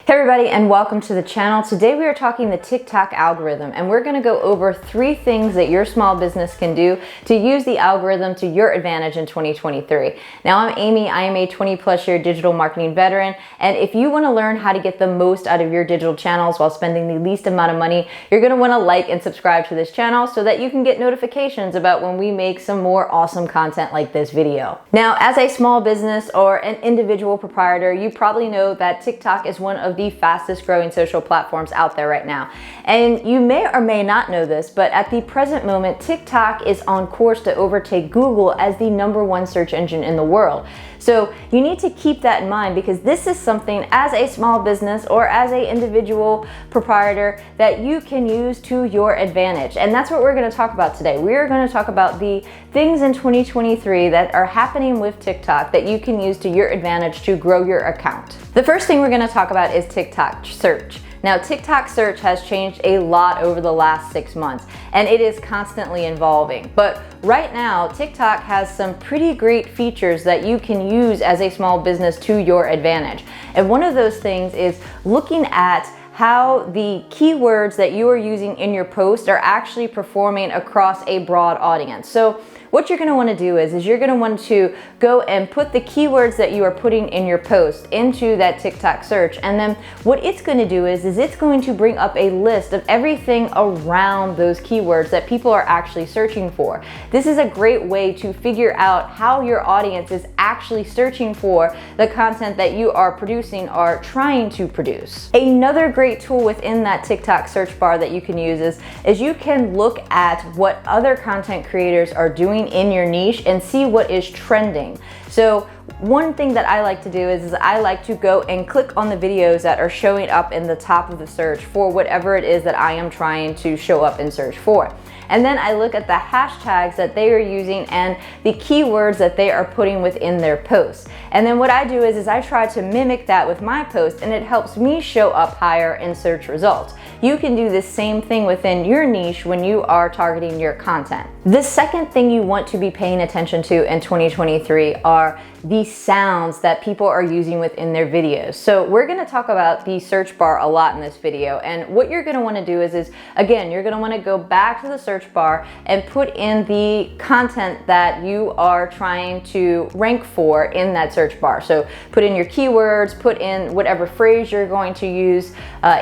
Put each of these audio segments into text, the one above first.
Hey everybody, and welcome to the channel. Today we are talking the TikTok algorithm, and we're going to go over 3 things that your small business can do to use the algorithm to your advantage in 2023. Now, I'm Amy. I am a 20+ year digital marketing veteran, and if you want to learn how to get the most out of your digital channels while spending the least amount of money, you're going to want to like and subscribe to this channel so that you can get notifications about when we make some more awesome content like this video. Now, as a small business or an individual proprietor, you probably know that TikTok is one of the fastest growing social platforms out there right now. And you may or may not know this, but at the present moment, TikTok is on course to overtake Google as the #1 search engine in the world. So you need to keep that in mind, because this is something as a small business or as a individual proprietor that you can use to your advantage. And that's what we're going to talk about today. We're going to talk about the things in 2023 that are happening with TikTok that you can use to your advantage to grow your account. The first thing we're going to talk about is TikTok search. Now, TikTok search has changed a lot over the last 6 months, and it is constantly evolving. But right now, TikTok has some pretty great features that you can use as a small business to your advantage. And one of those things is looking at how the keywords that you are using in your post are actually performing across a broad audience. So what you're going to want to do is you're going to want to go and put the keywords that you are putting in your post into that TikTok search. And then what it's going to do is it's going to bring up a list of everything around those keywords that people are actually searching for. This is a great way to figure out how your audience is actually searching for the content that you are producing or trying to produce. Another great tool within that TikTok search bar that you can use is you can look at what other content creators are doing in your niche and see what is trending. So one thing that I like to do is I like to go and click on the videos that are showing up in the top of the search for whatever it is that I am trying to show up and search for. And then I look at the hashtags that they are using and the keywords that they are putting within their posts. And then what I do is I try to mimic that with my post, and it helps me show up higher in search results. You can do the same thing within your niche when you are targeting your content. The second thing you want to be paying attention to in 2023 are the sounds that people are using within their videos. So we're going to talk about the search bar a lot in this video, and what you're going to want to do is again, you're going to want to go back to the search bar and put in the content that you are trying to rank for in that search bar. So put in your keywords, put in whatever phrase you're going to use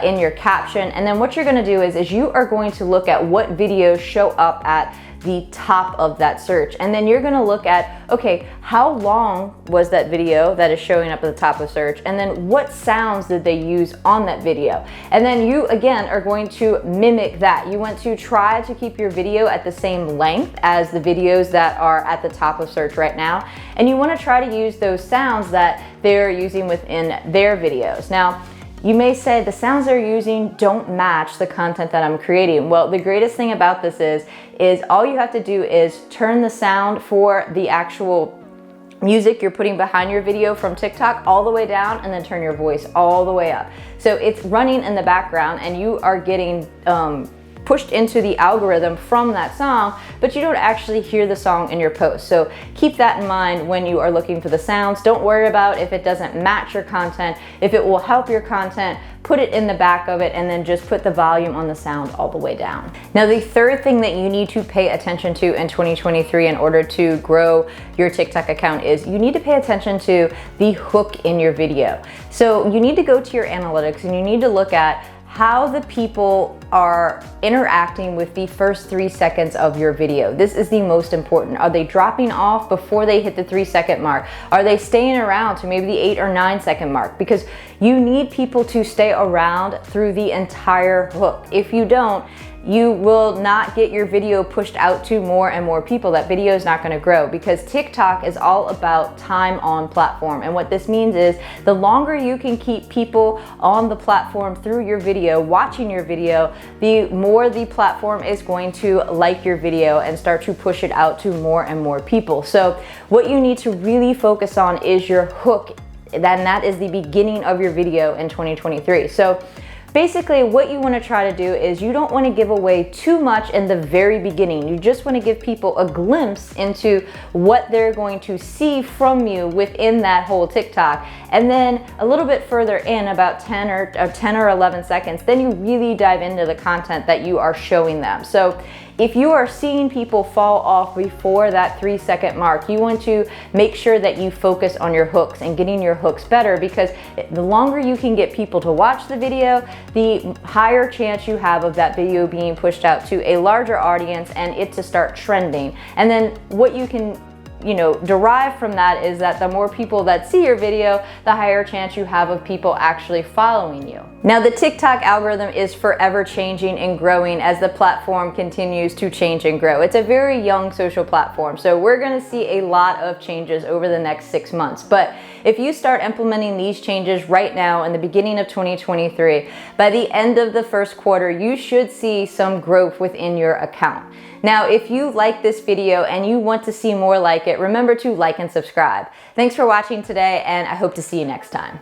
in your caption, and then what you're going to do is you are going to look at what videos show up at the top of that search. And then you're going to look at, okay, how long was that video that is showing up at the top of search? And then what sounds did they use on that video? And then you, again, are going to mimic that. You want to try to keep your video at the same length as the videos that are at the top of search right now. And you want to try to use those sounds that they're using within their videos. Now, you may say the sounds they're using don't match the content that I'm creating. Well, the greatest thing about this is all you have to do is turn the sound for the actual music you're putting behind your video from TikTok all the way down, and then turn your voice all the way up. So it's running in the background, and you are getting pushed into the algorithm from that song, but you don't actually hear the song in your post. So keep that in mind when you are looking for the sounds. Don't worry about if it doesn't match your content. If it will help your content, put it in the back of it, and then just put the volume on the sound all the way down. Now, the third thing that you need to pay attention to in 2023 in order to grow your TikTok account is you need to pay attention to the hook in your video. So you need to go to your analytics, and you need to look at how the people are interacting with the first 3 seconds of your video. This is the most important. Are they dropping off before they hit the 3-second mark? Are they staying around to maybe the 8 or 9-second mark? Because you need people to stay around through the entire hook. If you don't, you will not get your video pushed out to more and more people. That video is not going to grow, because TikTok is all about time on platform. And what this means is the longer you can keep people on the platform through your video, watching your video, the more the platform is going to like your video and start to push it out to more and more people. So what you need to really focus on is your hook, and that is the beginning of your video in 2023. So basically what you want to try to do is you don't want to give away too much in the very beginning. You just want to give people a glimpse into what they're going to see from you within that whole TikTok. And then a little bit further in, about 10 or 11 seconds, then you really dive into the content that you are showing them. So if you are seeing people fall off before that 3-second mark, you want to make sure that you focus on your hooks and getting your hooks better, because the longer you can get people to watch the video, the higher chance you have of that video being pushed out to a larger audience and it to start trending. And then what you can derive from that is that the more people that see your video, the higher chance you have of people actually following you. Now, the TikTok algorithm is forever changing and growing as the platform continues to change and grow. It's a very young social platform, so we're gonna see a lot of changes over the next 6 months. But if you start implementing these changes right now in the beginning of 2023, by the end of the first quarter, you should see some growth within your account. Now, if you like this video and you want to see more like it, remember to like and subscribe. Thanks for watching today, and I hope to see you next time.